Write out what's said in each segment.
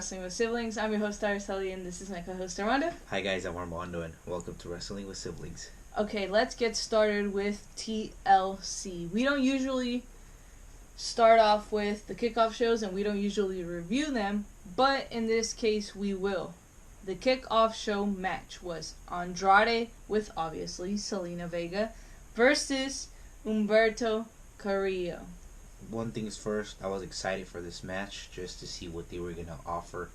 Wrestling with Siblings. I'm your host, Araceli, and this is my co-host, Armando. Hi guys, I'm Armando, and welcome to Wrestling with Siblings. Okay, let's get started with TLC. We don't usually start off with the kickoff shows, and we don't usually review them, but in this case, we will. The kickoff show match was Andrade with, obviously, Zelina Vega versus Humberto Carrillo. One thing's first, I was excited for this match just to see what they were going to offer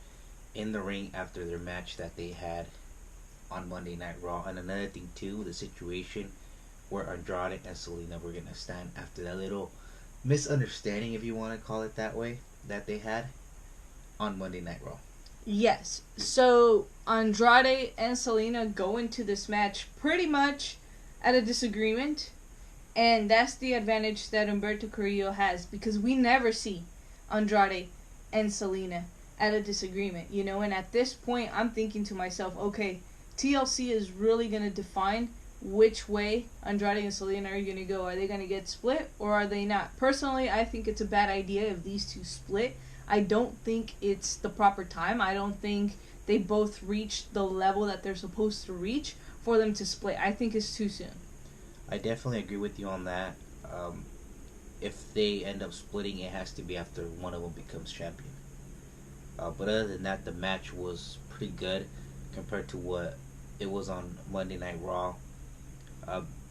in the ring after their match that they had on Monday Night Raw. And another thing too, the situation where Andrade and Zelina were going to stand after that little misunderstanding, if you want to call it that way, that they had on Monday Night Raw. Yes, so Andrade and Zelina go into this match pretty much at a disagreement. And that's the advantage that Humberto Carrillo has, because we never see Andrade and Zelina at a disagreement, you know. And at this point, I'm thinking to myself, okay, TLC is really going to define which way Andrade and Zelina are going to go. Are they going to get split or are they not? Personally, I think it's a bad idea if these two split. I don't think it's the proper time. I don't think they both reached the level that they're supposed to reach for them to split. I think it's too soon. I definitely agree with you on that. If they end up splitting, it has to be after one of them becomes champion. But other than that, the match was pretty good compared to what it was on Monday Night Raw.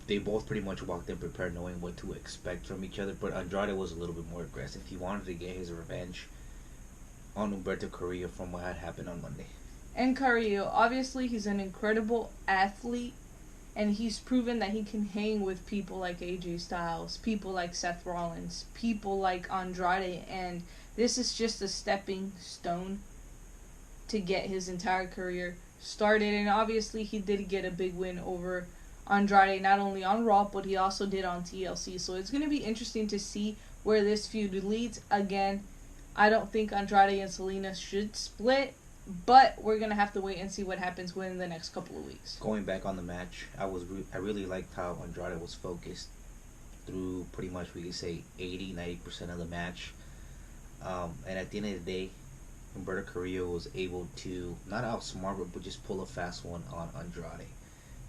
They both pretty much walked in prepared knowing what to expect from each other, but Andrade was a little bit more aggressive. He wanted to get his revenge on Humberto Carrillo from what had happened on Monday. And Carrillo, obviously, he's an incredible athlete. And he's proven that he can hang with people like AJ Styles, people like Seth Rollins, people like Andrade. And this is just a stepping stone to get his entire career started. And obviously he did get a big win over Andrade, not only on Raw, but he also did on TLC. So it's going to be interesting to see where this feud leads. Again, I don't think Andrade and Zelina should split. But we're going to have to wait and see what happens within the next couple of weeks. Going back on the match, I really liked how Andrade was focused through pretty much, we could say, 80-90% of the match. And at the end of the day, Humberto Carrillo was able to not outsmart, but just pull a fast one on Andrade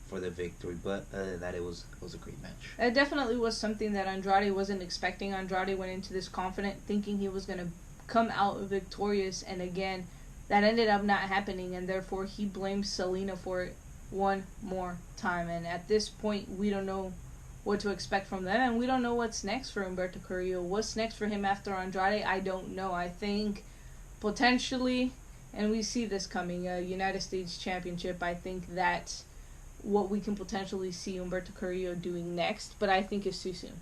for the victory. But other than that, it was a great match. It definitely was something that Andrade wasn't expecting. Andrade went into this confident, thinking he was going to come out victorious. And again, that ended up not happening, and therefore he blames Zelina for it one more time. And at this point, we don't know what to expect from them, and we don't know what's next for Humberto Carrillo. What's next for him after Andrade, I don't know. I think potentially, and we see this coming, a United States Championship. I think that's what we can potentially see Humberto Carrillo doing next, but I think it's too soon.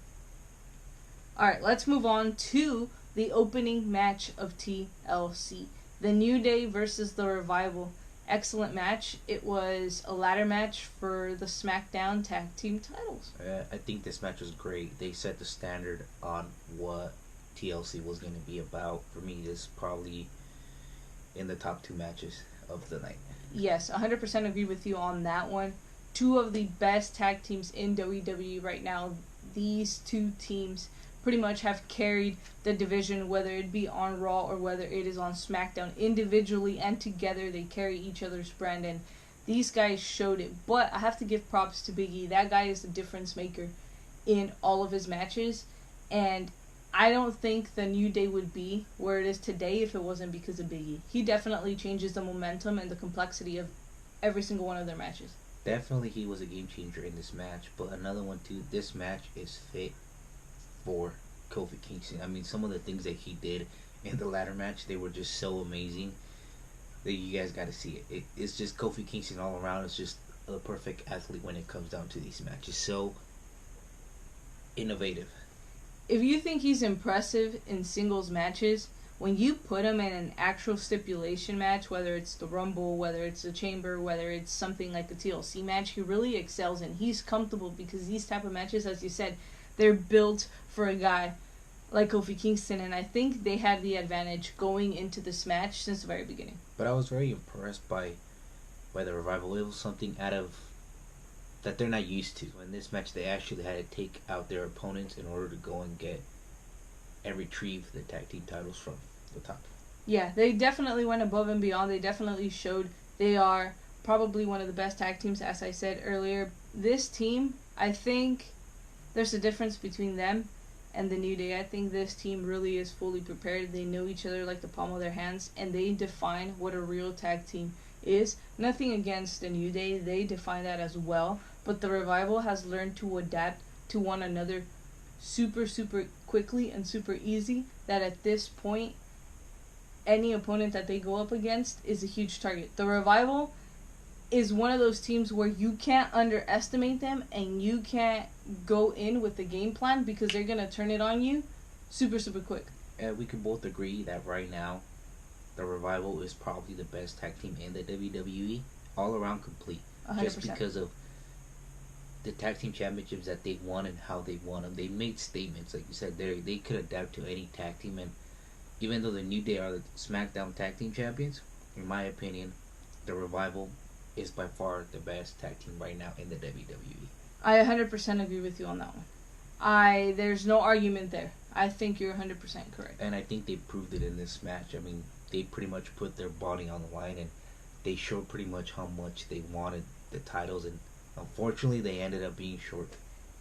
Alright, let's move on to the opening match of TLC. The New Day versus the Revival. Excellent match. It was a ladder match for the SmackDown Tag Team titles. I think this match was great. They set the standard on what TLC was going to be about. For me, this is probably in the top 2 matches of the night. Yes, 100% agree with you on that one. 2 of the best tag teams in WWE right now. These 2 teams pretty much have carried the division, whether it be on Raw or whether it is on SmackDown. Individually and together, they carry each other's brand, and these guys showed it. But I have to give props to Big E. That guy is the difference maker in all of his matches, and I don't think the New Day would be where it is today if it wasn't because of Big E. He definitely changes the momentum and the complexity of every single one of their matches. Definitely he was a game changer in this match, but another one too, this match is fit for Kofi Kingston. I mean, some of the things that he did in the ladder match, they were just so amazing that you guys got to see it. It's just Kofi Kingston all around. It's just a perfect athlete when it comes down to these matches. So innovative. If you think he's impressive in singles matches, when you put him in an actual stipulation match, whether it's the Rumble, whether it's the Chamber, whether it's something like a TLC match, he really excels and he's comfortable, because these type of matches, as you said, they're built for a guy like Kofi Kingston, and I think they had the advantage going into this match since the very beginning. But I was very impressed by the Revival. It was something out of that they're not used to. In this match, they actually had to take out their opponents in order to go and get and retrieve the tag team titles from the top. Yeah, they definitely went above and beyond. They definitely showed they are probably one of the best tag teams, as I said earlier. This team, I think there's a difference between them and the New Day. I think this team really is fully prepared. They know each other like the palm of their hands, and they define what a real tag team is. Nothing against the New Day, they define that as well. But the Revival has learned to adapt to one another super, super quickly and super easy, that at this point, any opponent that they go up against is a huge target. The Revival is one of those teams where you can't underestimate them and you can't go in with the game plan because they're going to turn it on you super, super quick. And we can both agree that right now, the Revival is probably the best tag team in the WWE, all around complete. 100%. Just because of the tag team championships that they won and how they won them. They made statements, like you said, they could adapt to any tag team. And even though the New Day are the SmackDown tag team champions, in my opinion, the Revival is by far the best tag team right now in the WWE. I 100% agree with you on that one. There's no argument there. I think you're 100% correct. And I think they proved it in this match. I mean, they pretty much put their body on the line, and they showed pretty much how much they wanted the titles, and unfortunately they ended up being short.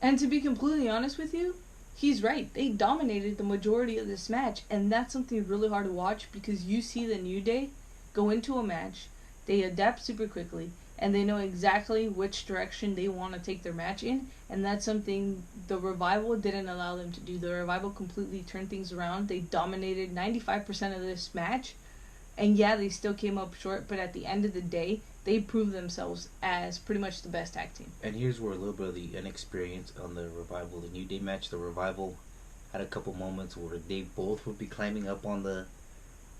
And to be completely honest with you, he's right. They dominated the majority of this match, and that's something really hard to watch because you see the New Day go into a match, they adapt super quickly, and they know exactly which direction they want to take their match in, and that's something the Revival didn't allow them to do. The Revival completely turned things around. They dominated 95% of this match, and yeah, they still came up short, but at the end of the day, they proved themselves as pretty much the best tag team. And here's where a little bit of the inexperience on the Revival, the New Day match, the Revival had a couple moments where they both would be climbing up on the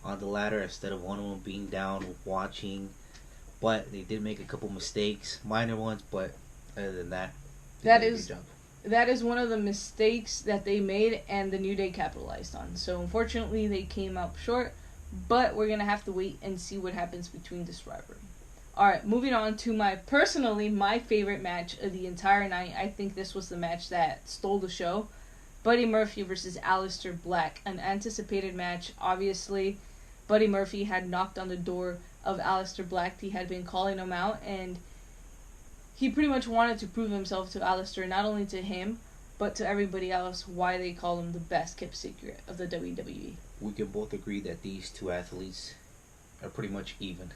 ladder instead of one of them being down watching. But they did make a couple mistakes, minor ones, but other than that, that is one of the mistakes that they made and the New Day capitalized on. So unfortunately, they came up short, but we're going to have to wait and see what happens between this rivalry. Alright, moving on to my favorite match of the entire night. I think this was the match that stole the show. Buddy Murphy versus Aleister Black. An anticipated match. Obviously, Buddy Murphy had knocked on the door of Aleister Black. He had been calling him out, and he pretty much wanted to prove himself to Aleister, not only to him, but to everybody else, why they call him the best kept secret of the WWE. We can both agree that these two athletes are pretty much even.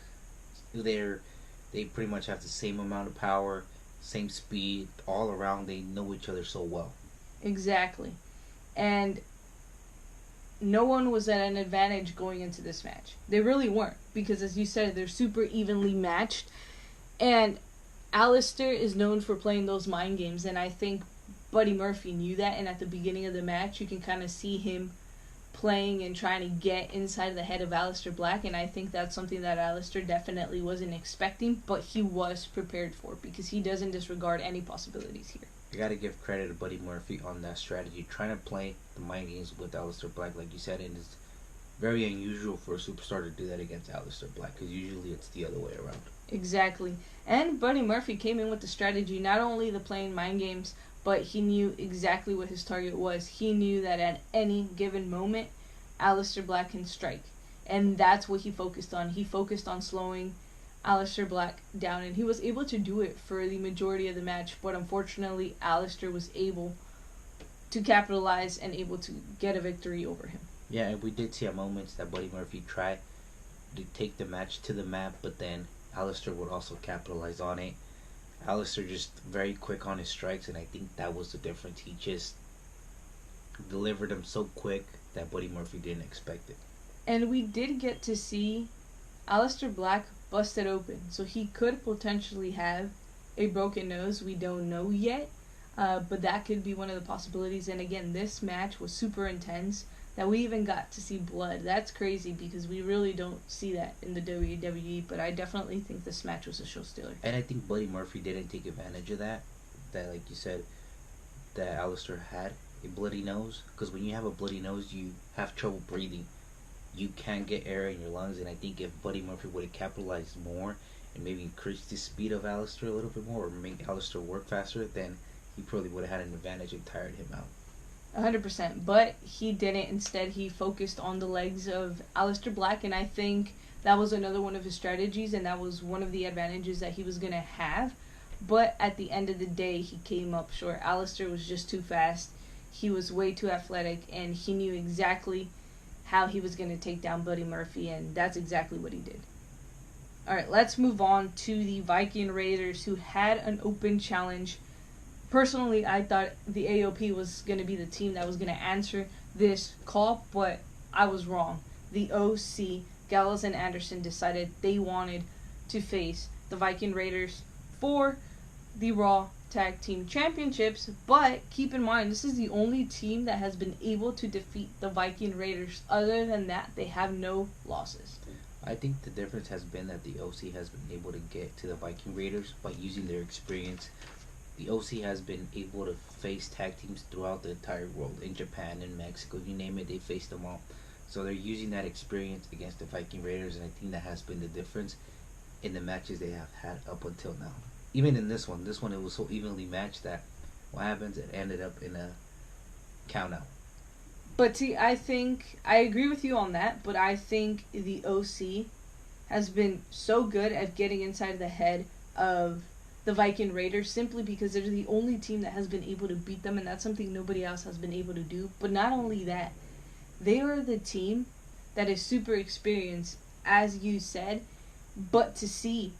They pretty much have the same amount of power, same speed, all around. They know each other so well. Exactly. And no one was at an advantage going into this match. They really weren't, because as you said, they're super evenly matched. And Aleister is known for playing those mind games, and I think Buddy Murphy knew that, and at the beginning of the match, you can kind of see him playing and trying to get inside the head of Aleister Black, and I think that's something that Aleister definitely wasn't expecting, but he was prepared for, because he doesn't disregard any possibilities here. You gotta give credit to Buddy Murphy on that strategy, trying to play the mind games with Aleister Black, like you said, and it's very unusual for a superstar to do that against Aleister Black, because usually it's the other way around. Exactly. And Buddy Murphy came in with the strategy, not only the playing mind games, but he knew exactly what his target was. He knew that at any given moment, Aleister Black can strike. And that's what he focused on. He focused on slowing Aleister Black down, and he was able to do it for the majority of the match, but unfortunately, Aleister was able to capitalize and able to get a victory over him. Yeah, and we did see at moments that Buddy Murphy tried to take the match to the map, but then Aleister would also capitalize on it. Aleister just very quick on his strikes, and I think that was the difference. He just delivered them so quick that Buddy Murphy didn't expect it. And we did get to see Aleister Black busted open, so he could potentially have a broken nose. We don't know yet, but that could be one of the possibilities. And again, this match was super intense, that we even got to see blood. That's crazy, because we really don't see that in the WWE, but I definitely think this match was a show stealer. And I think Buddy Murphy didn't take advantage of that, like you said, that Aleister had a bloody nose, because when you have a bloody nose, you have trouble breathing. You can't get air in your lungs, and I think if Buddy Murphy would have capitalized more and maybe increased the speed of Aleister a little bit more, or make Aleister work faster, then he probably would have had an advantage and tired him out. 100%. But he didn't. Instead, he focused on the legs of Aleister Black, and I think that was another one of his strategies, and that was one of the advantages that he was going to have. But at the end of the day, he came up short. Aleister was just too fast. He was way too athletic, and he knew exactly how he was going to take down Buddy Murphy, and that's exactly what he did. Alright, let's move on to the Viking Raiders, who had an open challenge. Personally, I thought the AOP was going to be the team that was going to answer this call, but I was wrong. The OC, Gallows and Anderson, decided they wanted to face the Viking Raiders for the Raw Tag Team Championships, but keep in mind, this is the only team that has been able to defeat the Viking Raiders. Other than that, they have no losses. I think the difference has been that the OC has been able to get to the Viking Raiders by using their experience. The OC has been able to face tag teams throughout the entire world. In Japan, in Mexico, you name it, they faced them all. So they're using that experience against the Viking Raiders, and I think that has been the difference in the matches they have had up until now. Even in this one it was so evenly matched that what happens, it ended up in a count out. But see, I think, I agree with you on that, but I think the OC has been so good at getting inside the head of the Viking Raiders simply because they're the only team that has been able to beat them, and that's something nobody else has been able to do. But not only that, they are the team that is super experienced, as you said, but to see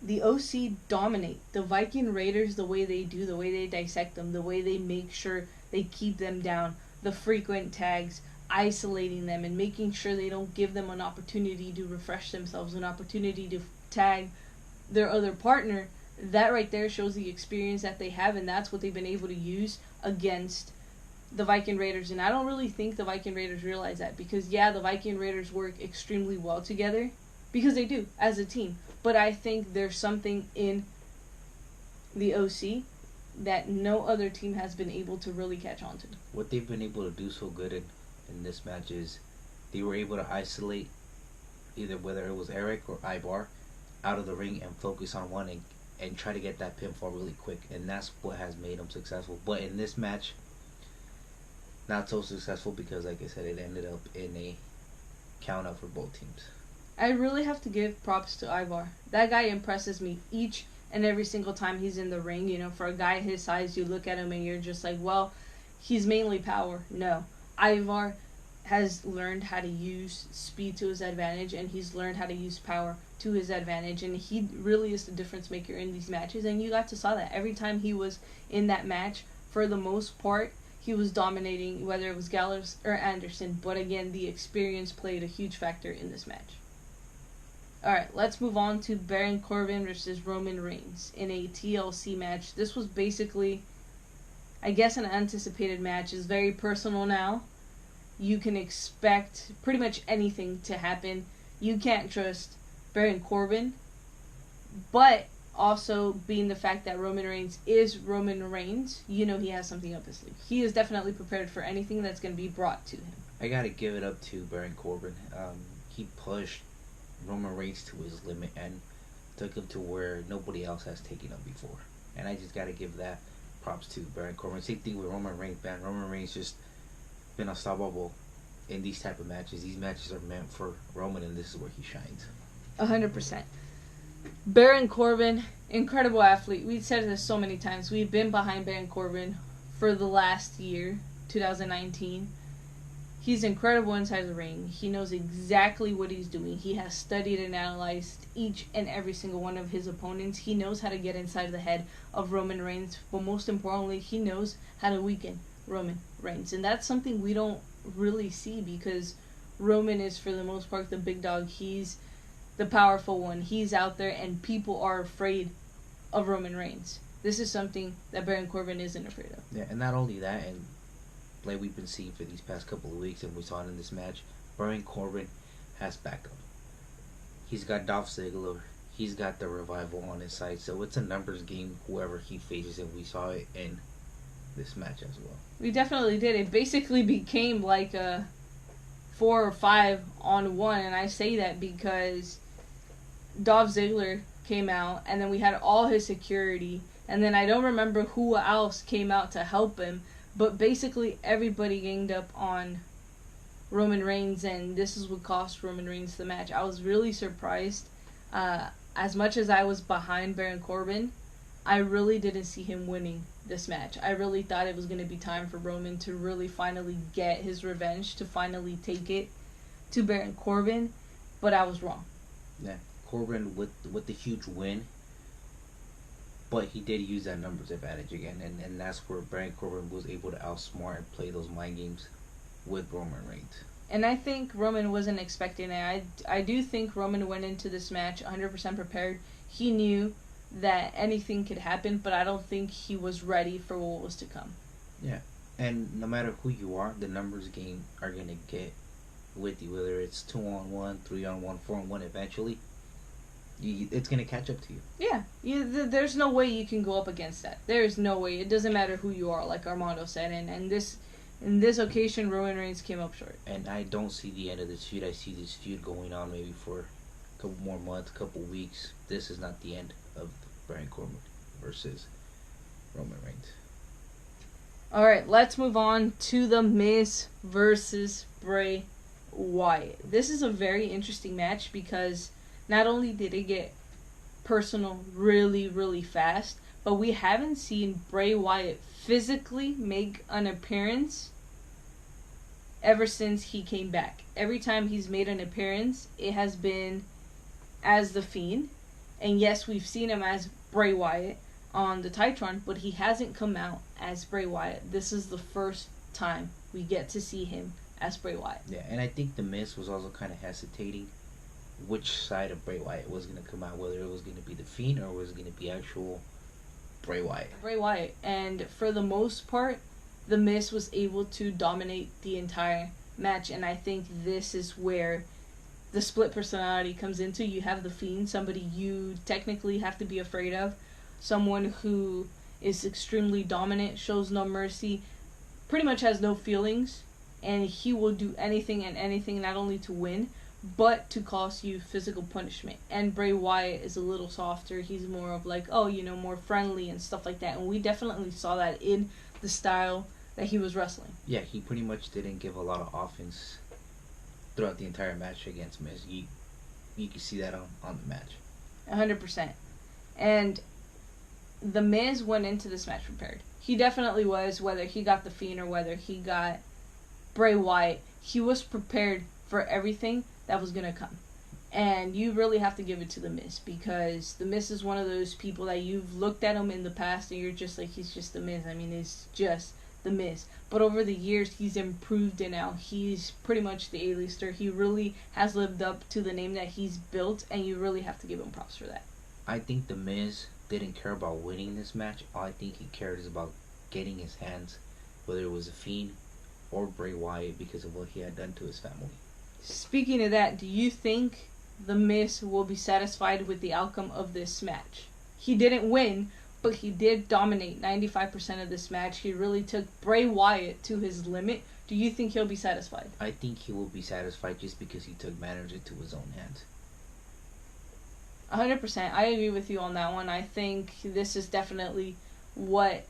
the OC dominate the Viking Raiders the way they do, the way they dissect them, the way they make sure they keep them down, the frequent tags, isolating them, and making sure they don't give them an opportunity to refresh themselves, an opportunity to tag their other partner. That right there shows the experience that they have, and that's what they've been able to use against the Viking Raiders. And I don't really think the Viking Raiders realize that, because yeah, the Viking Raiders work extremely well together, because they do as a team. But I think there's something in the OC that no other team has been able to really catch on to. What they've been able to do so good in this match is they were able to isolate either whether it was Eric or Ivar out of the ring and focus on one and try to get that pinfall really quick, and that's what has made them successful. But in this match, not so successful because, like I said, it ended up in a count out for both teams. I really have to give props to Ivar. That guy impresses me each and every single time he's in the ring. You know, for a guy his size, you look at him and you're just like, well, he's mainly power. No. Ivar has learned how to use speed to his advantage, and he's learned how to use power to his advantage, and he really is the difference maker in these matches, and you got to saw that. Every time he was in that match, for the most part, he was dominating, whether it was Gallows or Anderson, but again, the experience played a huge factor in this match. Alright, let's move on to Baron Corbin versus Roman Reigns in a TLC match. This was basically, I guess, an anticipated match. It's very personal now. You can expect pretty much anything to happen. You can't trust Baron Corbin, but also being the fact that Roman Reigns is Roman Reigns, you know he has something up his sleeve. He is definitely prepared for anything that's going to be brought to him. I gotta give it up to Baron Corbin. He pushed Roman Reigns to his limit and took him to where nobody else has taken him before. And I just gotta give that props to Baron Corbin. Same thing with Roman Reigns, man. Roman Reigns just been unstoppable in these type of matches. These matches are meant for Roman, and this is where he shines. 100%. Baron Corbin, incredible athlete. We've said this so many times. We've been behind Baron Corbin for the last year, 2019. He's incredible inside the ring. He knows exactly what he's doing. He has studied and analyzed each and every single one of his opponents. He knows how to get inside the head of Roman Reigns, but most importantly, he knows how to weaken Roman Reigns. And that's something we don't really see, because Roman is, for the most part, the big dog. He's the powerful one. He's out there, and people are afraid of Roman Reigns. This is something that Baron Corbin isn't afraid of. Yeah, and not only that, and like we've been seeing for these past couple of weeks, and we saw it in this match, Baron Corbin has backup. He's got Dolph Ziggler. He's got the Revival on his side. So it's a numbers game, whoever he faces, and we saw it in this match as well. We definitely did. It basically became like a 4 or 5 on 1, and I say that because Dolph Ziggler came out, and then we had all his security, and then I don't remember who else came out to help him, But basically, everybody ganged up on Roman Reigns, and this is what cost Roman Reigns the match. I was really surprised. As much as I was behind Baron Corbin, I really didn't see him winning this match. I really thought it was going to be time for Roman to really finally get his revenge, to finally take it to Baron Corbin, but I was wrong. Yeah, Corbin with the huge win, but he did use that numbers advantage again, and that's where Baron Corbin was able to outsmart and play those mind games with Roman Reigns. And I think Roman wasn't expecting it. I do think Roman went into this match 100% prepared. He knew that anything could happen, but I don't think he was ready for what was to come. Yeah, and no matter who you are, the numbers game are going to get with you, whether it's 2-on-1, 3-on-1, 4-on-1 eventually. It's going to catch up to you. Yeah, there's no way you can go up against that. There's no way. It doesn't matter who you are, like Armando said, and in this occasion, Roman Reigns came up short. And I don't see the end of this feud. I see this feud going on maybe for a couple more months, a couple weeks. This is not the end of Baron Corbin versus Roman Reigns. All right, let's move on to The Miz versus Bray Wyatt. This is a very interesting match because not only did it get personal really, really fast, but we haven't seen Bray Wyatt physically make an appearance ever since he came back. Every time he's made an appearance, it has been as The Fiend. And yes, we've seen him as Bray Wyatt on the Titantron, but he hasn't come out as Bray Wyatt. This is the first time we get to see him as Bray Wyatt. Yeah, and I think The Miz was also kind of hesitating which side of Bray Wyatt was going to come out, whether it was going to be The Fiend or was going to be actual Bray Wyatt. Bray Wyatt. And for the most part, The Miz was able to dominate the entire match, and I think this is where the split personality comes into. You have The Fiend, somebody you technically have to be afraid of, someone who is extremely dominant, shows no mercy, pretty much has no feelings, and he will do anything and anything not only to win, but to cause you physical punishment. And Bray Wyatt is a little softer. He's more of like, more friendly and stuff like that. And we definitely saw that in the style that he was wrestling. Yeah, he pretty much didn't give a lot of offense throughout the entire match against Miz. You can see that on the match. 100%. And The Miz went into this match prepared. He definitely was, whether he got The Fiend or whether he got Bray Wyatt. He was prepared for everything that was going to come. And you really have to give it to The Miz, because The Miz is one of those people that you've looked at him in the past and you're just like, he's just The Miz. I mean, it's just The Miz. But over the years, he's improved, and now he's pretty much the Aleister. He really has lived up to the name that he's built, and you really have to give him props for that. I think The Miz didn't care about winning this match. All I think he cared is about getting his hands, whether it was a Fiend or Bray Wyatt, because of what he had done to his family. Speaking of that, do you think The Miz will be satisfied with the outcome of this match? He didn't win, but he did dominate 95% of this match. He really took Bray Wyatt to his limit. Do you think he'll be satisfied? I think he will be satisfied just because he took matters into his own hands. 100%. I agree with you on that one. I think this is definitely what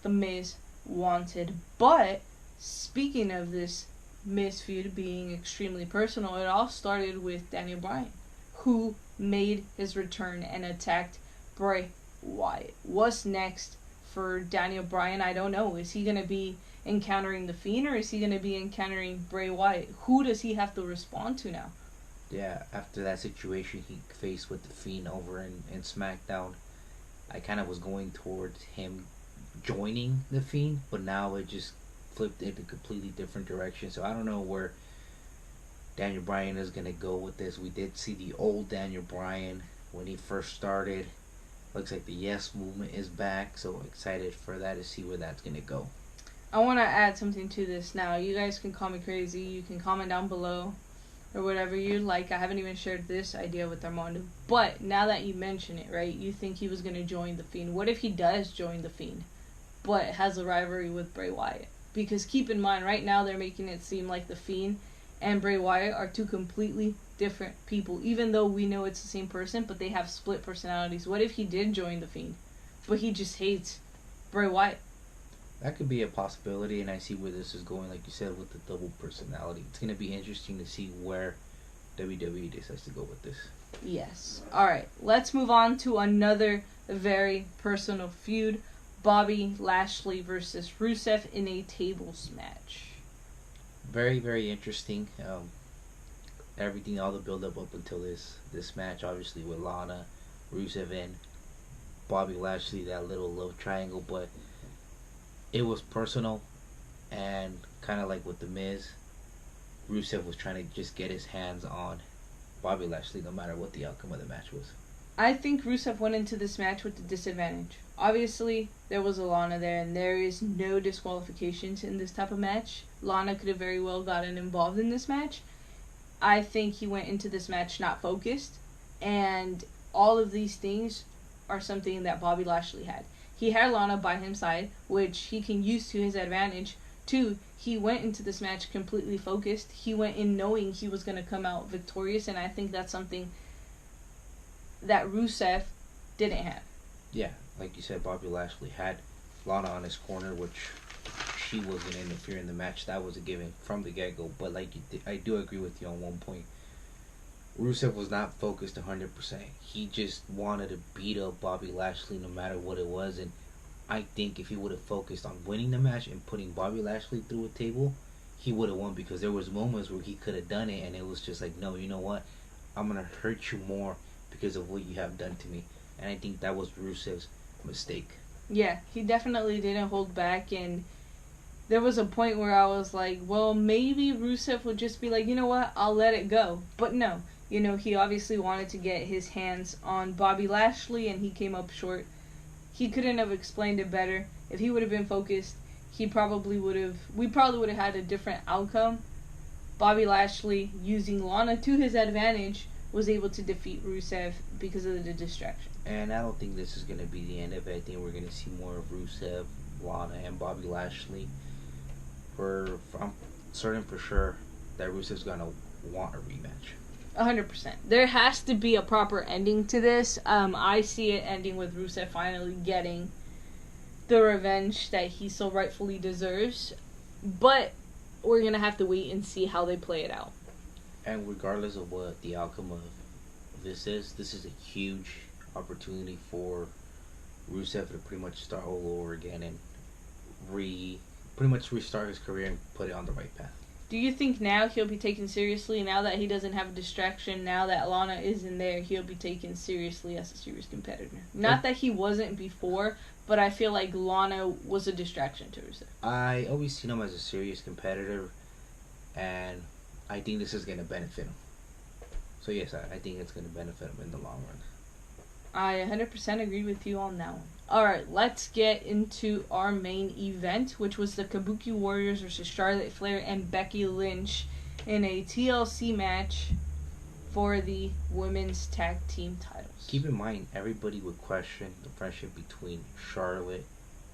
The Miz wanted. But speaking of this Miz feud being extremely personal, it all started with Daniel Bryan, who made his return and attacked Bray Wyatt. What's next for Daniel Bryan? I don't know. Is he going to be encountering The Fiend, or is he going to be encountering Bray Wyatt? Who does he have to respond to now? Yeah, after that situation he faced with The Fiend over in SmackDown, I kind of was going towards him joining The Fiend, but now it just flipped in a completely different direction. So I don't know where Daniel Bryan is going to go with this. We did see the old Daniel Bryan when he first started. Looks like the Yes movement is back, so excited for that, to see where that's going to go. I want to add something to this now. You guys can call me crazy. You can comment down below or whatever you like. I haven't even shared this idea with Armando. But now that you mention it, right, you think he was going to join The Fiend. What if he does join The Fiend, but has a rivalry with Bray Wyatt? Because keep in mind, right now they're making it seem like The Fiend and Bray Wyatt are two completely different people, even though we know it's the same person, but they have split personalities. What if he did join The Fiend, but he just hates Bray Wyatt? That could be a possibility, and I see where this is going. Like you said, with the double personality, it's gonna be interesting to see where WWE decides to go with this. Yes. All right. Let's move on to another very personal feud: Bobby Lashley versus Rusev in a tables match. Very, very interesting. Everything, all the build up until this match, obviously with Lana, Rusev, and Bobby Lashley, that little love triangle, but it was personal, and kind of like with the Miz, Rusev was trying to just get his hands on Bobby Lashley, no matter what the outcome of the match was. I think Rusev went into this match with the disadvantage. Obviously, there was a Lana there, and there is no disqualifications in this type of match. Lana could have very well gotten involved in this match. I think he went into this match not focused, and all of these things are something that Bobby Lashley had. He had Lana by his side, which he can use to his advantage. Two, he went into this match completely focused. He went in knowing he was going to come out victorious, and I think that's something that Rusev didn't have. Yeah, like you said, Bobby Lashley had Lana on his corner, which she wasn't interfering in the match. That was a given from the get-go. But like I do agree with you on one point. Rusev was not focused 100%. He just wanted to beat up Bobby Lashley no matter what it was. And I think if he would have focused on winning the match and putting Bobby Lashley through a table, he would have won, because there was moments where he could have done it and it was just like, no, you know what? I'm going to hurt you more because of what you have done to me. And I think that was Rusev's mistake. Yeah, he definitely didn't hold back, and there was a point where I was like, well, maybe Rusev would just be like, you know what, I'll let it go. But no, he obviously wanted to get his hands on Bobby Lashley, and he came up short. He couldn't have explained it better. If he would have been focused, we probably would have had a different outcome. Bobby Lashley, using Lana to his advantage, was able to defeat Rusev because of the distraction. And I don't think this is going to be the end of it. I think we're going to see more of Rusev, Lana, and Bobby Lashley. I'm certain for sure that Rusev's going to want a rematch. 100%. There has to be a proper ending to this. I see it ending with Rusev finally getting the revenge that he so rightfully deserves. But we're going to have to wait and see how they play it out. And regardless of what the outcome of this is a huge opportunity for Rusev to pretty much start all over again and pretty much restart his career and put it on the right path. Do you think now he'll be taken seriously, now that he doesn't have a distraction, now that Lana isn't there, he'll be taken seriously as a serious competitor? Not that he wasn't before, but I feel like Lana was a distraction to Rusev. I always seen him as a serious competitor, and I think this is going to benefit him. So yes, I think it's going to benefit him in the long run. I 100% agree with you on that one. Alright, let's get into our main event, which was the Kabuki Warriors versus Charlotte Flair and Becky Lynch in a TLC match for the women's tag team titles. Keep in mind, everybody would question the friendship between Charlotte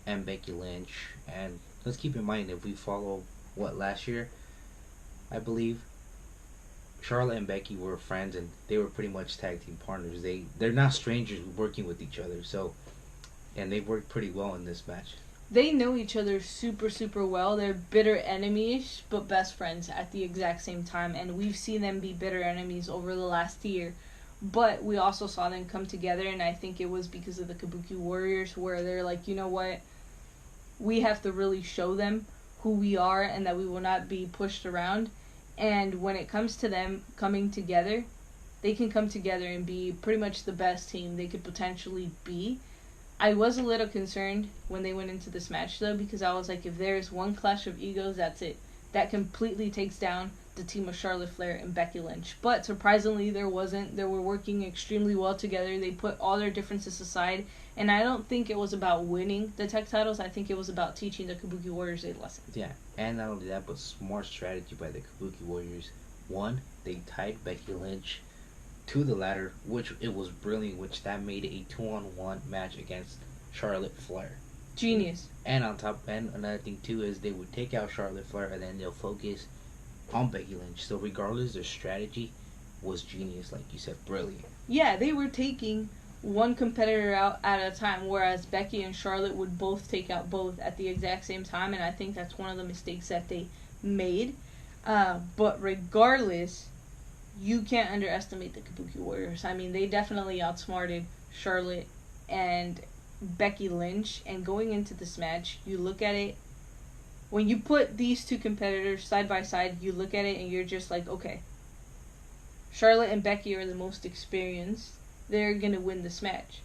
and Becky Lynch. And let's keep in mind, if we follow last year, I believe Charlotte and Becky were friends, and they were pretty much tag team partners. They're not strangers working with each other, and they worked pretty well in this match. They know each other super, super well. They're bitter enemies, but best friends at the exact same time. And we've seen them be bitter enemies over the last year. But we also saw them come together, and I think it was because of the Kabuki Warriors, where they're like, you know what? We have to really show them who we are and that we will not be pushed around. And when it comes to them coming together, they can come together and be pretty much the best team they could potentially be. I was a little concerned when they went into this match, though, because I was like, if there's one clash of egos, that's it. That completely takes down the team of Charlotte Flair and Becky Lynch. But surprisingly, there wasn't. They were working extremely well together. They put all their differences aside. And I don't think it was about winning the tag titles. I think it was about teaching the Kabuki Warriors a lesson. Yeah, and not only that, but smart strategy by the Kabuki Warriors. One, they tied Becky Lynch to the ladder, which it was brilliant, which that made it a 2-on-1 match against Charlotte Flair. Genius. And another thing too is they would take out Charlotte Flair and then they'll focus on Becky Lynch. So regardless, their strategy was genius, like you said, brilliant. Yeah, they were taking one competitor out at a time, whereas Becky and Charlotte would both take out both at the exact same time, and I think that's one of the mistakes that they made. But regardless, you can't underestimate the Kabuki Warriors. I mean, they definitely outsmarted Charlotte and Becky Lynch, and going into this match, you look at it, when you put these two competitors side by side, you look at it and you're just like, okay, Charlotte and Becky are the most experienced. They're going to win this match.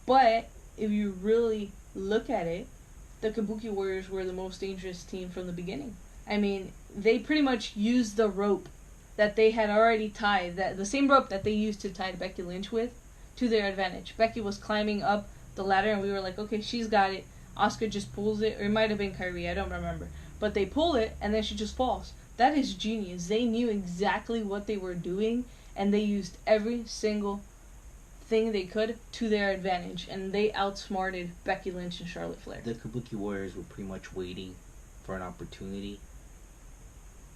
But if you really look at it, the Kabuki Warriors were the most dangerous team from the beginning. I mean, they pretty much used the rope that they had already tied, the same rope that they used to tie Becky Lynch with, to their advantage. Becky was climbing up the ladder and we were like, okay, she's got it. Asuka just pulls it, or it might have been Kairi, I don't remember. But they pull it and then she just falls. That is genius. They knew exactly what they were doing and they used every single thing they could to their advantage, and they outsmarted Becky Lynch and Charlotte Flair. The Kabuki Warriors were pretty much waiting for an opportunity,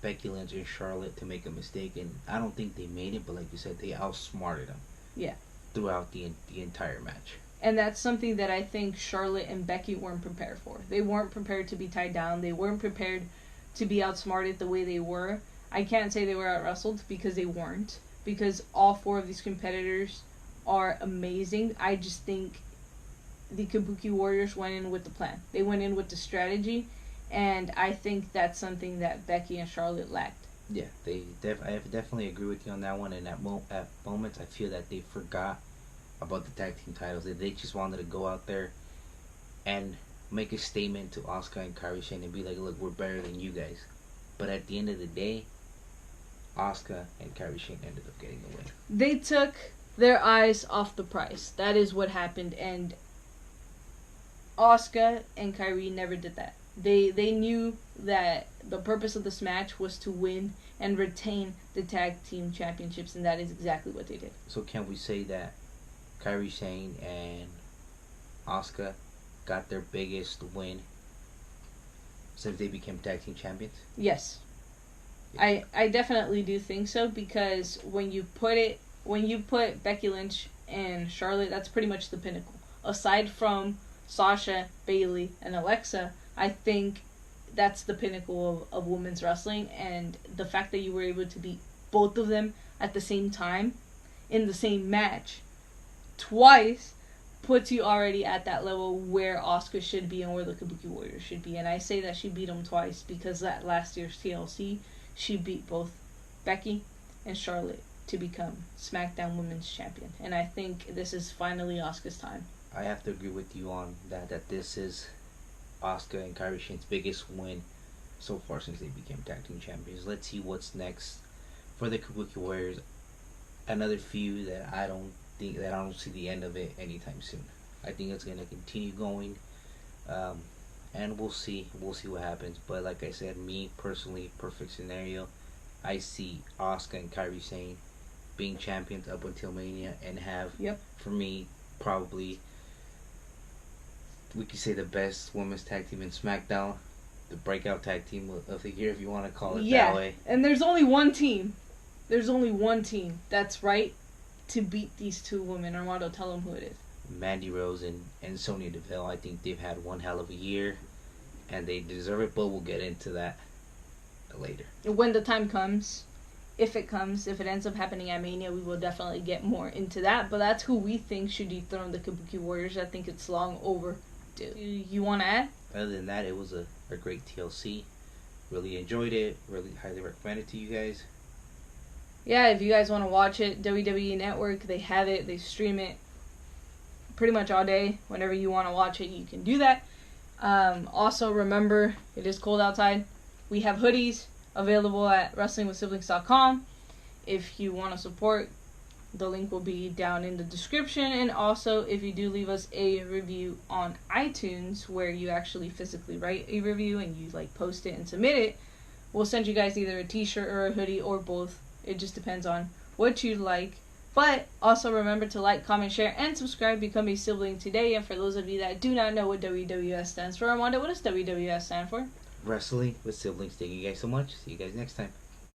Becky Lynch and Charlotte, to make a mistake, and I don't think they made it, but like you said, they outsmarted them. Yeah. Throughout the entire match. And that's something that I think Charlotte and Becky weren't prepared for. They weren't prepared to be tied down. They weren't prepared to be outsmarted the way they were. I can't say they were out-wrestled because they weren't. Because all four of these competitors are amazing. I just think the Kabuki Warriors went in with the plan. They went in with the strategy. And I think that's something that Becky and Charlotte lacked. Yeah, I definitely agree with you on that one. And at moments, I feel that they forgot about the tag team titles. They just wanted to go out there and make a statement to Asuka and Kairi Sane and be like, look, we're better than you guys. But at the end of the day, Asuka and Kairi Sane ended up getting the win. They took their eyes off the prize. That is what happened. And Asuka and Kairi never did that. They knew that the purpose of this match was to win and retain the tag team championships, and that is exactly what they did. So can we say that Kairi Sane and Asuka got their biggest win since they became tag team champions? Yes. Yeah. I definitely do think so, because when you put Becky Lynch and Charlotte, that's pretty much the pinnacle. Aside from Sasha, Bayley, and Alexa, I think that's the pinnacle of women's wrestling, and the fact that you were able to beat both of them at the same time in the same match twice puts you already at that level where Asuka should be and where the Kabuki Warriors should be. And I say that she beat them twice because that last year's TLC, she beat both Becky and Charlotte to become SmackDown Women's Champion. And I think this is finally Asuka's time. I have to agree with you on that this is Asuka and Kairi Shane's biggest win so far since they became tag team champions. Let's see what's next for the Kabuki Warriors. Another feud that I don't see the end of it anytime soon. I think it's gonna continue going, and we'll see what happens. But like I said, me personally, perfect scenario, I see Asuka and Kairi Sane being champions up until Mania and have, for me, probably, we could say, the best women's tag team in SmackDown, the breakout tag team of the year, if you want to call it that way. And there's only one team. There's only one team that's right to beat these two women. Armando, tell them who it is. Mandy Rose and Sonya Deville. I think they've had one hell of a year, and they deserve it, but we'll get into that later. When the time comes, if it ends up happening at Mania, we will definitely get more into that, but that's who we think should dethrone the Kabuki Warriors. I think it's long overdue. You want to add? Other than that, it was a great TLC. Really enjoyed it. Really highly recommend it to you guys. Yeah, if you guys want to watch it, WWE Network, they have it. They stream it pretty much all day. Whenever you want to watch it, you can do that. Also, remember, it is cold outside. We have hoodies available at WrestlingWithSiblings.com. If you want to support, the link will be down in the description. And also, if you do leave us a review on iTunes, where you actually physically write a review and you post it and submit it, we'll send you guys either a t-shirt or a hoodie or both. It just depends on what you'd like. But also remember to like, comment, share, and subscribe. Become a sibling today. And for those of you that do not know what WWS stands for, Armando, what does WWS stand for? Wrestling with Siblings. Thank you guys so much. See you guys next time.